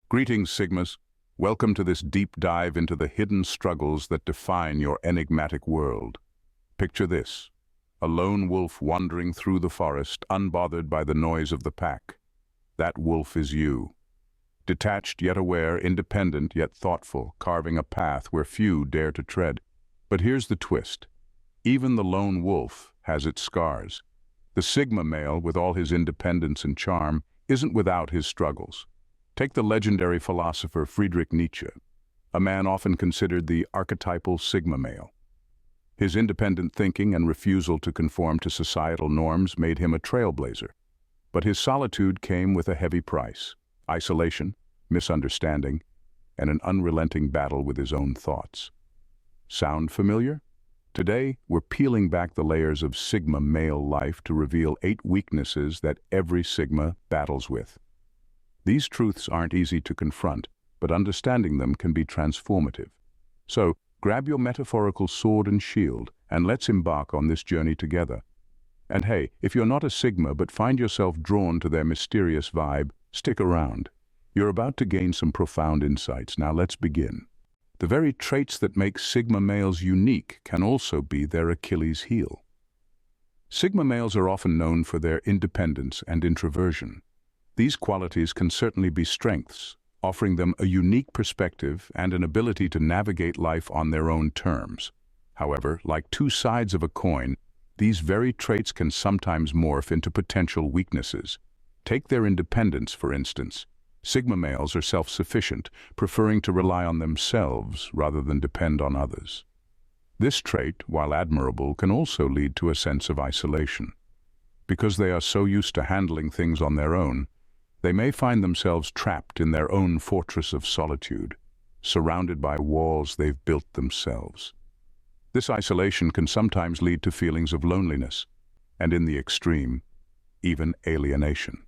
Greetings, Sigmas. Welcome to this deep dive into the hidden struggles that define your enigmatic world. Picture this: a lone wolf wandering through the forest, unbothered by the noise of the pack. That wolf is you. Detached yet aware, independent yet thoughtful, carving a path where few dare to tread. But here's the twist. Even the lone wolf has its scars. The Sigma male, with all his independence and charm, isn't without his struggles. Take the legendary philosopher Friedrich Nietzsche, a man often considered the archetypal Sigma male. His independent thinking and refusal to conform to societal norms made him a trailblazer. But his solitude came with a heavy price: isolation, misunderstanding, and an unrelenting battle with his own thoughts. Sound familiar? Today, we're peeling back the layers of Sigma male life to reveal 8 weaknesses that every Sigma battles with. These truths aren't easy to confront, but understanding them can be transformative. So, grab your metaphorical sword and shield, and let's embark on this journey together. And hey, if you're not a Sigma but find yourself drawn to their mysterious vibe, stick around. You're about to gain some profound insights. Now let's begin. The very traits that make Sigma males unique can also be their Achilles heel. Sigma males are often known for their independence and introversion. These qualities can certainly be strengths, offering them a unique perspective and an ability to navigate life on their own terms. However, like two sides of a coin, these very traits can sometimes morph into potential weaknesses. Take their independence, for instance. Sigma males are self-sufficient, preferring to rely on themselves rather than depend on others. This trait, while admirable, can also lead to a sense of isolation. Because they are so used to handling things on their own, they may find themselves trapped in their own fortress of solitude, surrounded by walls they've built themselves. This isolation can sometimes lead to feelings of loneliness, and in the extreme, even alienation.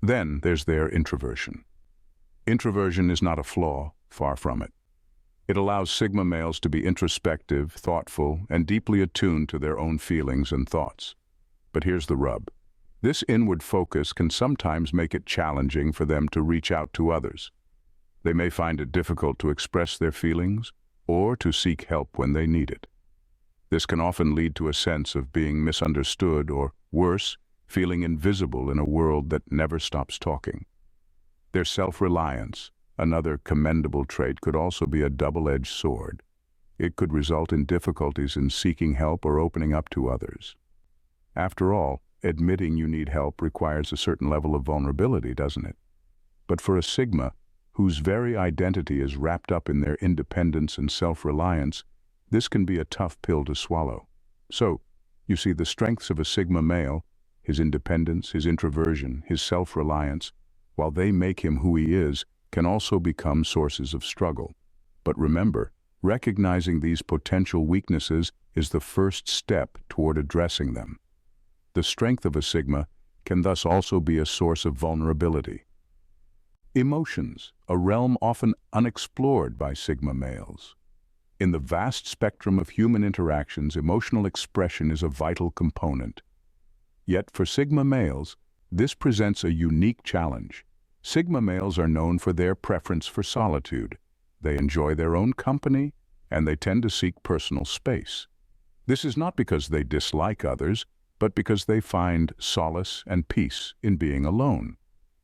Then there's their introversion. Introversion is not a flaw, far from it. It allows Sigma males to be introspective, thoughtful, and deeply attuned to their own feelings and thoughts. But here's the rub. This inward focus can sometimes make it challenging for them to reach out to others. They may find it difficult to express their feelings or to seek help when they need it. This can often lead to a sense of being misunderstood or, worse, feeling invisible in a world that never stops talking. Their self-reliance, another commendable trait, could also be a double-edged sword. It could result in difficulties in seeking help or opening up to others. After all, admitting you need help requires a certain level of vulnerability, doesn't it? But for a Sigma, whose very identity is wrapped up in their independence and self-reliance, this can be a tough pill to swallow. So, you see, the strengths of a Sigma male, his independence, his introversion, his self-reliance, while they make him who he is, can also become sources of struggle. But remember, recognizing these potential weaknesses is the first step toward addressing them. The strength of a Sigma can thus also be a source of vulnerability. Emotions, a realm often unexplored by Sigma males. In the vast spectrum of human interactions, emotional expression is a vital component. Yet for Sigma males, this presents a unique challenge. Sigma males are known for their preference for solitude. They enjoy their own company, and they tend to seek personal space. This is not because they dislike others, but because they find solace and peace in being alone.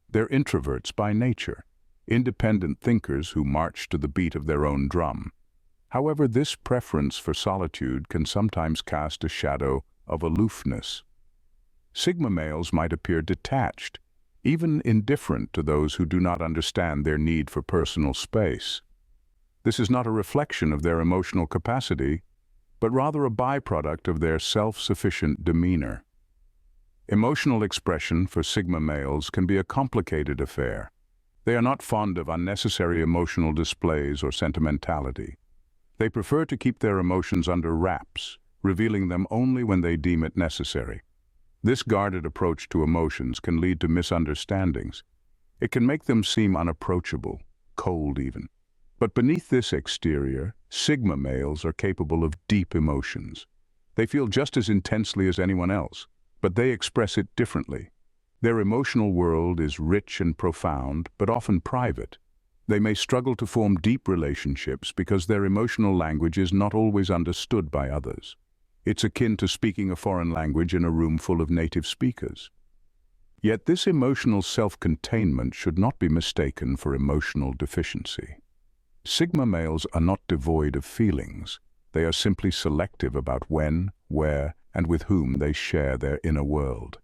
They're introverts by nature, independent thinkers who march to the beat of their own drum. However, this preference for solitude can sometimes cast a shadow of aloofness. Sigma males might appear detached, even indifferent to those who do not understand their need for personal space. This is not a reflection of their emotional capacity, but rather a byproduct of their self-sufficient demeanor. Emotional expression for Sigma males can be a complicated affair. They are not fond of unnecessary emotional displays or sentimentality. They prefer to keep their emotions under wraps, revealing them only when they deem it necessary. This guarded approach to emotions can lead to misunderstandings. It can make them seem unapproachable, cold even. But beneath this exterior, Sigma males are capable of deep emotions. They feel just as intensely as anyone else, but they express it differently. Their emotional world is rich and profound, but often private. They may struggle to form deep relationships because their emotional language is not always understood by others. It's akin to speaking a foreign language in a room full of native speakers. Yet this emotional self-containment should not be mistaken for emotional deficiency. Sigma males are not devoid of feelings. They are simply selective about when, where, and with whom they share their inner world.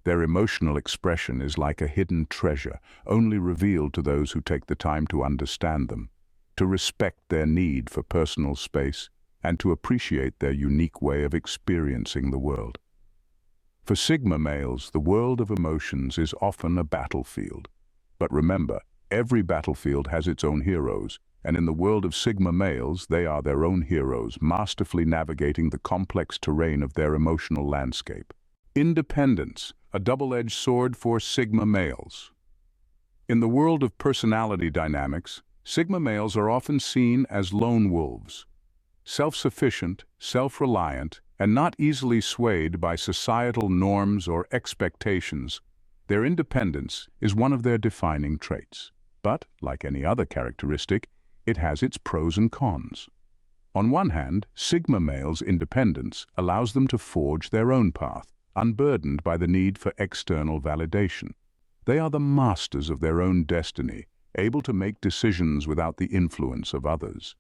Their emotional expression is like a hidden treasure, only revealed to those who take the time to understand them, to respect their need for personal space, and to appreciate their unique way of experiencing the world. For Sigma males, the world of emotions is often a battlefield. But remember, every battlefield has its own heroes, and in the world of Sigma males, they are their own heroes, masterfully navigating the complex terrain of their emotional landscape. Independence, a double-edged sword for Sigma males. In the world of personality dynamics, Sigma males are often seen as lone wolves. Self-sufficient, self-reliant, and not easily swayed by societal norms or expectations, their independence is one of their defining traits. But, like any other characteristic, it has its pros and cons. On one hand, Sigma males' independence allows them to forge their own path, unburdened by the need for external validation. They are the masters of their own destiny, able to make decisions without the influence of others.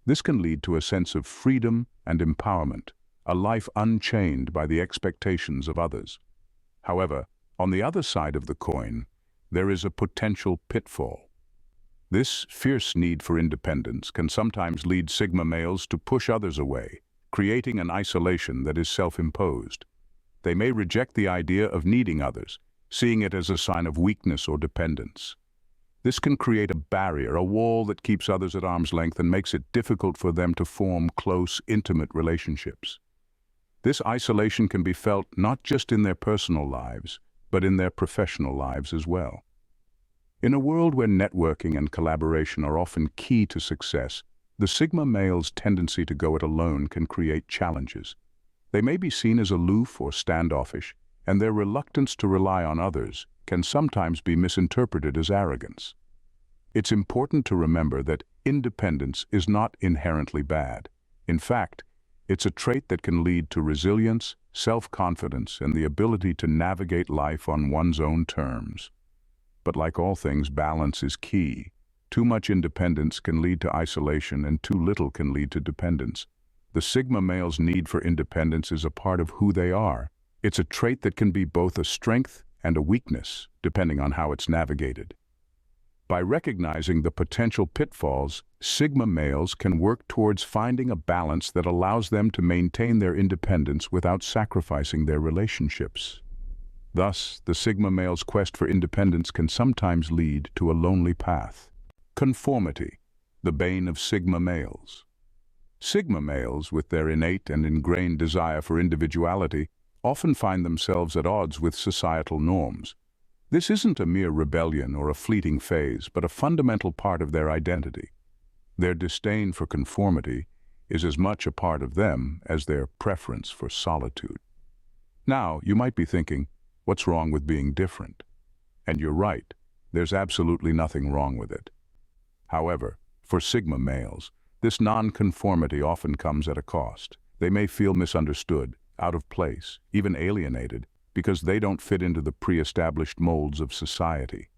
This can lead to a sense of freedom and empowerment, a life unchained by the expectations of others. However, on the other side of the coin, there is a potential pitfall. This fierce need for independence can sometimes lead Sigma males to push others away, creating an isolation that is self-imposed. They may reject the idea of needing others, seeing it as a sign of weakness or dependence. This can create a barrier, a wall that keeps others at arm's length and makes it difficult for them to form close, intimate relationships. This isolation can be felt not just in their personal lives, but in their professional lives as well. In a world where networking and collaboration are often key to success, the Sigma male's tendency to go it alone can create challenges. They may be seen as aloof or standoffish, and their reluctance to rely on others can sometimes be misinterpreted as arrogance. It's important to remember that independence is not inherently bad. In fact, it's a trait that can lead to resilience, self-confidence, and the ability to navigate life on one's own terms. But like all things, balance is key. Too much independence can lead to isolation, and too little can lead to dependence. The Sigma male's need for independence is a part of who they are. It's a trait that can be both a strength and a weakness, depending on how it's navigated. By recognizing the potential pitfalls, Sigma males can work towards finding a balance that allows them to maintain their independence without sacrificing their relationships. Thus, the Sigma male's quest for independence can sometimes lead to a lonely path. Conformity, the bane of Sigma males. Sigma males, with their innate and ingrained desire for individuality, often find themselves at odds with societal norms. This isn't a mere rebellion or a fleeting phase, but a fundamental part of their identity. Their disdain for conformity is as much a part of them as their preference for solitude. Now, you might be thinking, what's wrong with being different? And you're right, there's absolutely nothing wrong with it. However, for Sigma males, this non-conformity often comes at a cost. They may feel misunderstood, out of place, even alienated, because they don't fit into the pre-established molds of society.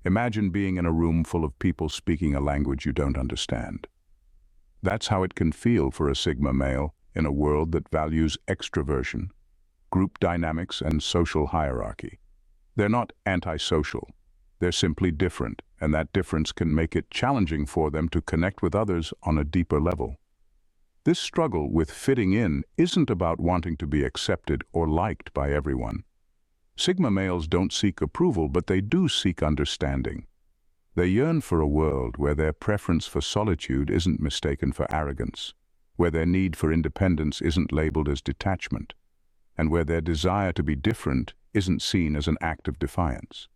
Imagine being in a room full of people speaking a language you don't understand. That's how it can feel for a Sigma male in a world that values extroversion, group dynamics, and social hierarchy. They're not antisocial. They're simply different, and that difference can make it challenging for them to connect with others on a deeper level. This struggle with fitting in isn't about wanting to be accepted or liked by everyone. Sigma males don't seek approval, but they do seek understanding. They yearn for a world where their preference for solitude isn't mistaken for arrogance, where their need for independence isn't labeled as detachment, and where their desire to be different isn't seen as an act of defiance.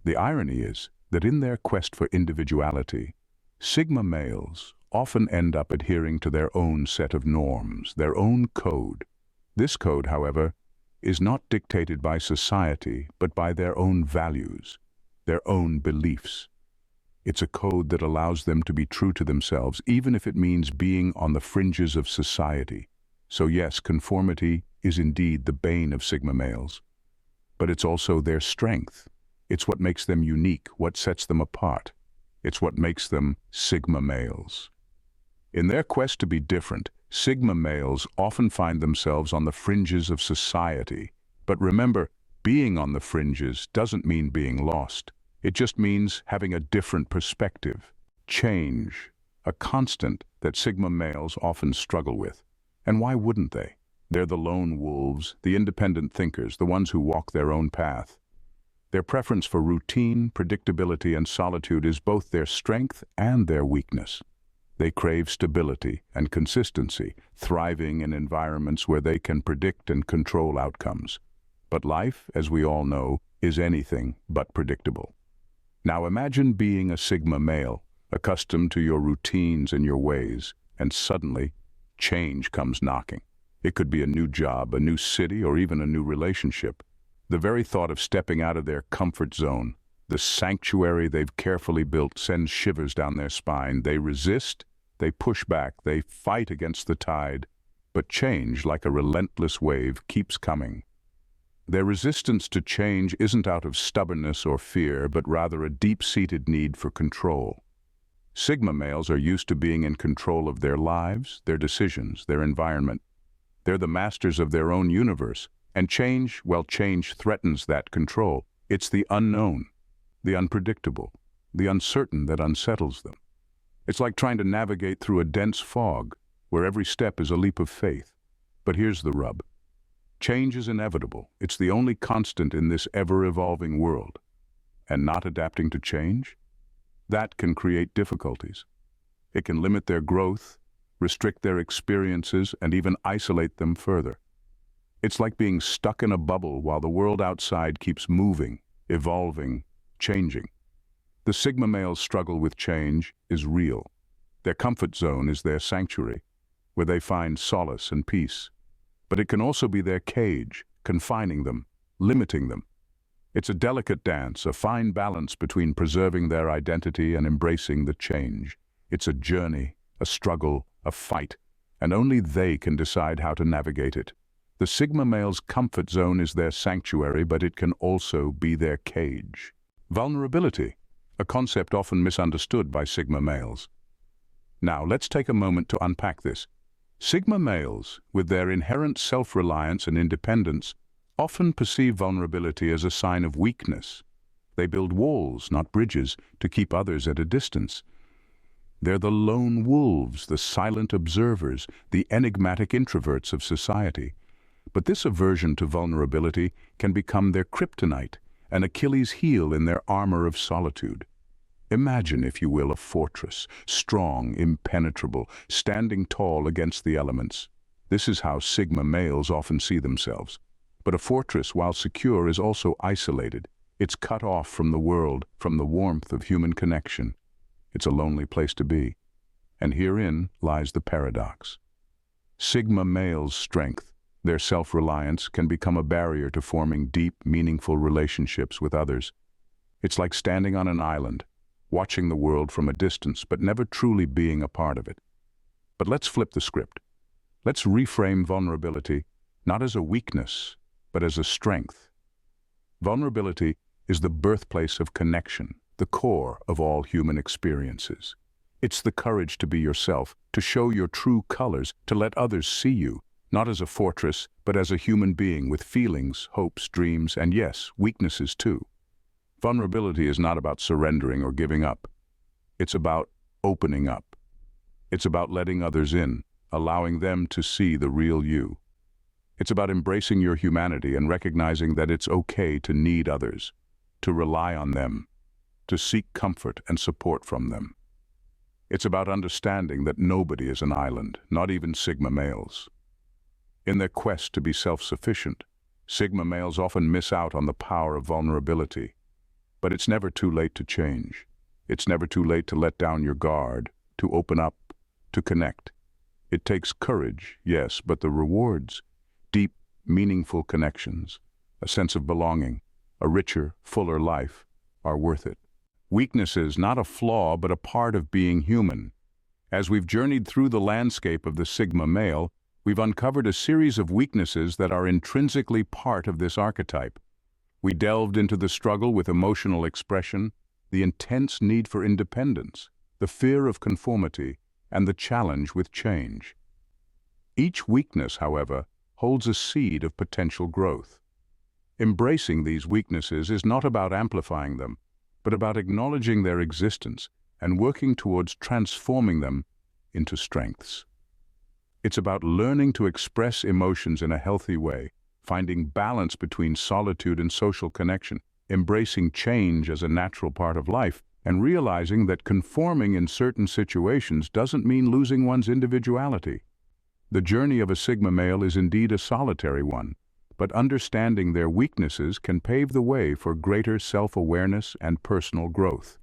The irony is that in their quest for individuality, Sigma males often end up adhering to their own set of norms, their own code. This code, however, is not dictated by society, but by their own values, their own beliefs. It's a code that allows them to be true to themselves, even if it means being on the fringes of society. So yes, conformity is indeed the bane of Sigma males. But it's also their strength. It's what makes them unique, what sets them apart. It's what makes them Sigma males. In their quest to be different, Sigma males often find themselves on the fringes of society. But remember, being on the fringes doesn't mean being lost. It just means having a different perspective. Change, a constant that Sigma males often struggle with. And why wouldn't they? They're the lone wolves, the independent thinkers, the ones who walk their own path. Their preference for routine, predictability, and solitude is both their strength and their weakness. They crave stability and consistency, thriving in environments where they can predict and control outcomes. But life, as we all know, is anything but predictable. Now imagine being a Sigma male, accustomed to your routines and your ways, and suddenly, change comes knocking. It could be a new job, a new city, or even a new relationship. The very thought of stepping out of their comfort zone, the sanctuary they've carefully built, sends shivers down their spine. They resist, they push back, they fight against the tide, but change, like a relentless wave, keeps coming. Their resistance to change isn't out of stubbornness or fear, but rather a deep-seated need for control. Sigma males are used to being in control of their lives, their decisions, their environment. They're the masters of their own universe, and change, well, change threatens that control. It's the unknown, the unpredictable, the uncertain that unsettles them. It's like trying to navigate through a dense fog, where every step is a leap of faith. But here's the rub. Change is inevitable. It's the only constant in this ever-evolving world. And not adapting to change? That can create difficulties. It can limit their growth, restrict their experiences, and even isolate them further. It's like being stuck in a bubble while the world outside keeps moving, evolving, changing. The Sigma males' struggle with change is real. Their comfort zone is their sanctuary, where they find solace and peace. But it can also be their cage, confining them, limiting them. It's a delicate dance, a fine balance between preserving their identity and embracing the change. It's a journey, a struggle, a fight, and only they can decide how to navigate it. The Sigma male's comfort zone is their sanctuary, but it can also be their cage. Vulnerability, a concept often misunderstood by Sigma males. Now, let's take a moment to unpack this. Sigma males, with their inherent self-reliance and independence, often perceive vulnerability as a sign of weakness. They build walls, not bridges, to keep others at a distance. They're the lone wolves, the silent observers, the enigmatic introverts of society. But this aversion to vulnerability can become their kryptonite, an Achilles heel in their armor of solitude. Imagine, if you will, a fortress, strong, impenetrable, standing tall against the elements. This is how Sigma males often see themselves. But a fortress, while secure, is also isolated. It's cut off from the world, from the warmth of human connection. It's a lonely place to be. And herein lies the paradox. Sigma males' strength, their self-reliance, can become a barrier to forming deep, meaningful relationships with others. It's like standing on an island, watching the world from a distance, but never truly being a part of it. But let's flip the script. Let's reframe vulnerability, not as a weakness, but as a strength. Vulnerability is the birthplace of connection, the core of all human experiences. It's the courage to be yourself, to show your true colors, to let others see you, not as a fortress, but as a human being with feelings, hopes, dreams, and yes, weaknesses too. Vulnerability is not about surrendering or giving up. It's about opening up. It's about letting others in, allowing them to see the real you. It's about embracing your humanity and recognizing that it's okay to need others, to rely on them, to seek comfort and support from them. It's about understanding that nobody is an island, not even Sigma males. In their quest to be self-sufficient, Sigma males often miss out on the power of vulnerability. But it's never too late to change. It's never too late to let down your guard, to open up, to connect. It takes courage, yes, but the rewards, deep, meaningful connections, a sense of belonging, a richer, fuller life, are worth it. Weaknesses, not a flaw, but a part of being human. As we've journeyed through the landscape of the Sigma male, we've uncovered a series of weaknesses that are intrinsically part of this archetype. We delved into the struggle with emotional expression, the intense need for independence, the fear of conformity, and the challenge with change. Each weakness, however, holds a seed of potential growth. Embracing these weaknesses is not about amplifying them, but about acknowledging their existence and working towards transforming them into strengths. It's about learning to express emotions in a healthy way, finding balance between solitude and social connection, embracing change as a natural part of life, and realizing that conforming in certain situations doesn't mean losing one's individuality. The journey of a Sigma male is indeed a solitary one, but understanding their weaknesses can pave the way for greater self-awareness and personal growth.